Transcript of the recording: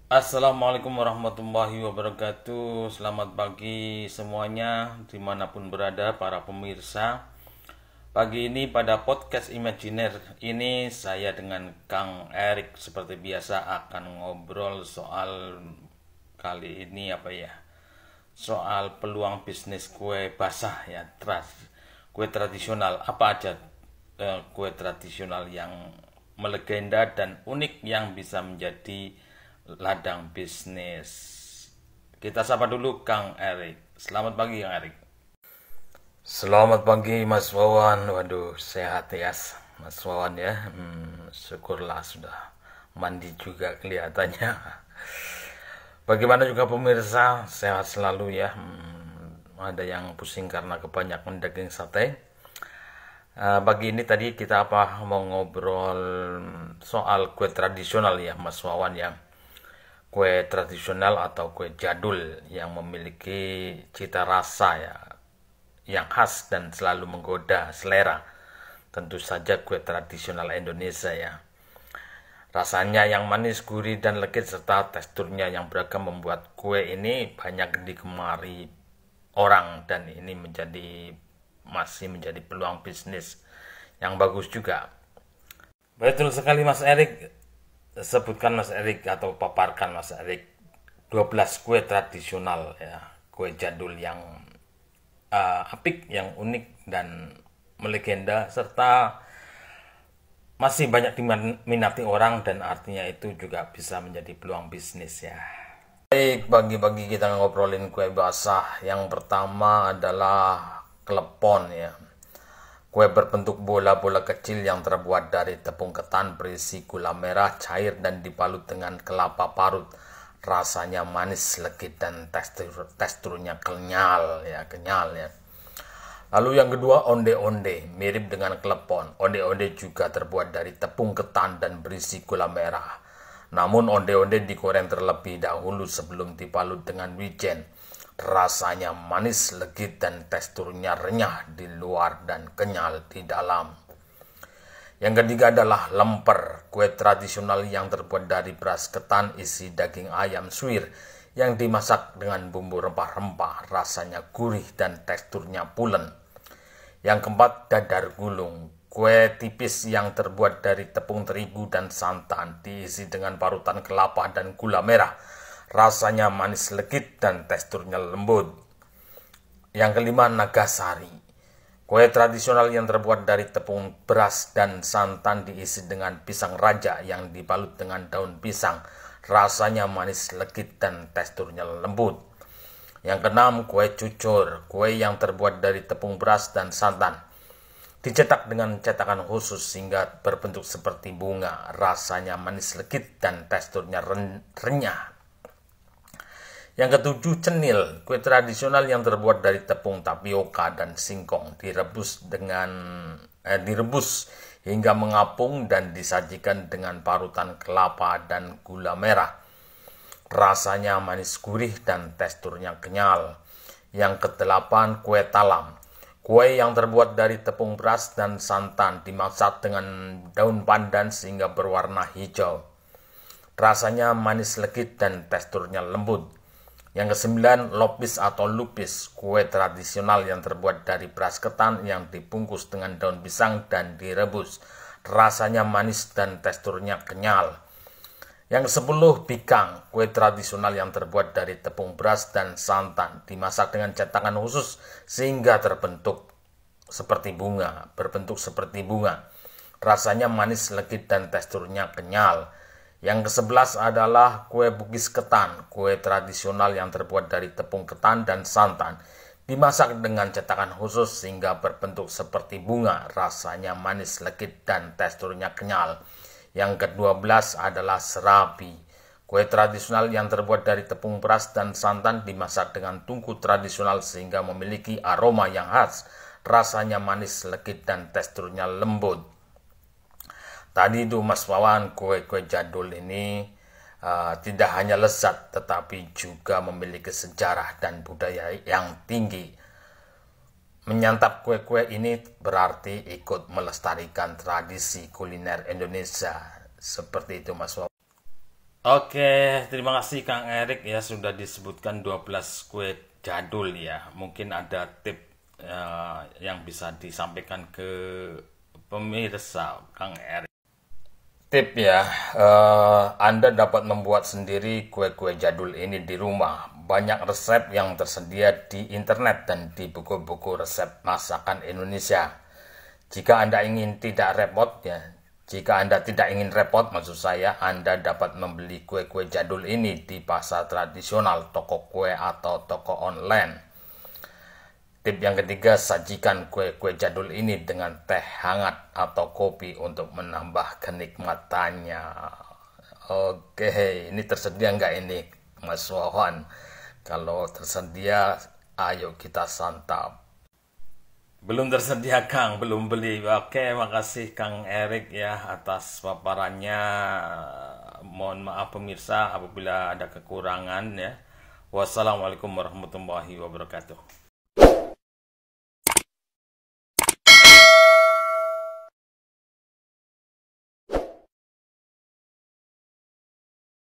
Assalamualaikum warahmatullahi wabarakatuh. Selamat pagi semuanya dimanapun berada para pemirsa. Pagi ini pada podcast Imajiner ini saya dengan Kang Erik seperti biasa akan ngobrol soal kali ini soal peluang bisnis kue basah ya, kue tradisional. Apa aja kue tradisional yang melegenda dan unik yang bisa menjadi ladang bisnis. Kita sapa dulu Kang Erik. Selamat pagi Kang Erik. Selamat pagi Mas Wawan. Waduh, sehat ya Mas Wawan ya. Syukurlah sudah mandi juga kelihatannya. Bagaimana juga pemirsa, sehat selalu ya. Ada yang pusing karena kebanyakan daging sate. Pagi ini tadi kita mau ngobrol soal kue tradisional ya Mas Wawan ya. Kue tradisional atau kue jadul yang memiliki cita rasa ya yang khas dan selalu menggoda selera. Tentu saja kue tradisional Indonesia ya. Rasanya yang manis, gurih dan legit serta teksturnya yang beragam membuat kue ini banyak digemari orang dan ini masih menjadi peluang bisnis yang bagus juga. Betul sekali Mas Erik. Sebutkan Mas Erik atau paparkan Mas Erik 12 kue tradisional ya, kue jadul yang apik, yang unik dan melegenda serta masih banyak diminati orang dan artinya itu juga bisa menjadi peluang bisnis ya. Baik, bagi-bagi kita ngobrolin kue basah. Yang pertama adalah klepon ya. Kue berbentuk bola-bola kecil yang terbuat dari tepung ketan berisi gula merah cair dan dibalut dengan kelapa parut. Rasanya manis, legit dan teksturnya kenyal ya. Lalu yang kedua onde-onde, mirip dengan klepon. Onde-onde juga terbuat dari tepung ketan dan berisi gula merah. Namun onde-onde digoreng terlebih dahulu sebelum dibalut dengan wijen. Rasanya manis, legit dan teksturnya renyah di luar dan kenyal di dalam. Yang ketiga adalah lemper, kue tradisional yang terbuat dari beras ketan isi daging ayam suwir yang dimasak dengan bumbu rempah-rempah, rasanya gurih dan teksturnya pulen. Yang keempat dadar gulung, kue tipis yang terbuat dari tepung terigu dan santan diisi dengan parutan kelapa dan gula merah. Rasanya manis, legit dan teksturnya lembut. Yang kelima nagasari, kue tradisional yang terbuat dari tepung beras dan santan diisi dengan pisang raja yang dibalut dengan daun pisang. Rasanya manis, legit dan teksturnya lembut. Yang keenam kue cucur, kue yang terbuat dari tepung beras dan santan. Dicetak dengan cetakan khusus sehingga berbentuk seperti bunga. Rasanya manis, legit dan teksturnya renyah. Yang ketujuh cenil, kue tradisional yang terbuat dari tepung tapioka dan singkong direbus hingga mengapung dan disajikan dengan parutan kelapa dan gula merah. Rasanya manis gurih dan teksturnya kenyal. Yang kedelapan kue talam, kue yang terbuat dari tepung beras dan santan dimasak dengan daun pandan sehingga berwarna hijau. Rasanya manis, legit dan teksturnya lembut. Yang kesembilan lopis atau lupis, kue tradisional yang terbuat dari beras ketan yang dibungkus dengan daun pisang dan direbus. Rasanya manis dan teksturnya kenyal. Yang kesepuluh bikang, kue tradisional yang terbuat dari tepung beras dan santan dimasak dengan cetakan khusus sehingga berbentuk seperti bunga. Rasanya manis, legit dan teksturnya kenyal. Yang ke-11 adalah kue bugis ketan, kue tradisional yang terbuat dari tepung ketan dan santan. Dimasak dengan cetakan khusus sehingga berbentuk seperti bunga, rasanya manis, legit dan teksturnya kenyal. Yang ke-12 adalah serabi, kue tradisional yang terbuat dari tepung beras dan santan dimasak dengan tungku tradisional sehingga memiliki aroma yang khas. Rasanya manis, legit dan teksturnya lembut. Tadi itu Mas Wawan, kue-kue jadul ini tidak hanya lezat tetapi juga memiliki sejarah dan budaya yang tinggi. Menyantap kue-kue ini berarti ikut melestarikan tradisi kuliner Indonesia. Seperti itu Mas Wawan. Oke, terima kasih Kang Erik ya sudah disebutkan 12 kue jadul ya. Mungkin ada tip yang bisa disampaikan ke pemirsa Kang Erik. Tip ya, Anda dapat membuat sendiri kue-kue jadul ini di rumah. Banyak resep yang tersedia di internet dan di buku-buku resep masakan Indonesia. Jika Anda ingin tidak repot ya, jika Anda tidak ingin repot, maksud saya, Anda dapat membeli kue-kue jadul ini di pasar tradisional, toko kue atau toko online. Tip yang ketiga, sajikan kue-kue jadul ini dengan teh hangat atau kopi untuk menambah kenikmatannya. Oke, ini tersedia nggak ini, Mas Wawan? Kalau tersedia, ayo kita santap. Belum tersedia Kang, belum beli. Oke, makasih Kang Erik ya atas paparannya. Mohon maaf pemirsa apabila ada kekurangan ya. Wassalamualaikum warahmatullahi wabarakatuh.